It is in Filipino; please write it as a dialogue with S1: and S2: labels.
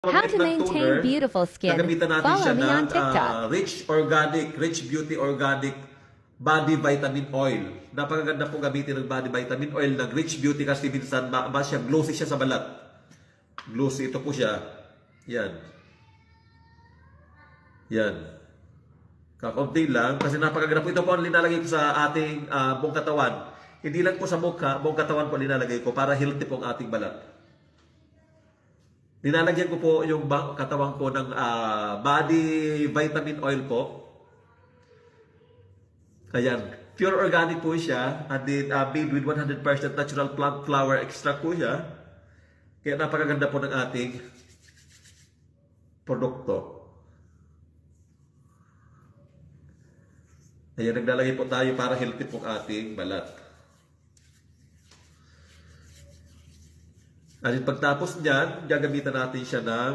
S1: How to
S2: ng
S1: maintain
S2: toner,
S1: beautiful skin.
S2: gagamitan natin
S1: Follow
S2: siya
S1: me
S2: ng
S1: on TikTok.
S2: Rich Beauty Organic Body Vitamin Oil. Napakaganda po gamitin ng body vitamin oil ng Rich Beauty kasi minsan siya, glossy siya sa balat. Glossy, ito po siya. Yan. Yan. Kakaunti lang kasi napakaganda po. Ito po ang linalagay ko sa ating buong katawan. Hindi lang po sa mukha, buong katawan po linalagay ko para healthy po ang ating balat. Nilalagyan ko po yung katawan ko ng body vitamin oil po. Ayan. Pure organic po siya. And then, made with 100% natural plant flower extract po siya. Kaya napakaganda po ng ating produkto. Ayan, naglalagay po tayo para healthy po ang ating balat. At pagtapos niyan, gagamitan natin siya ng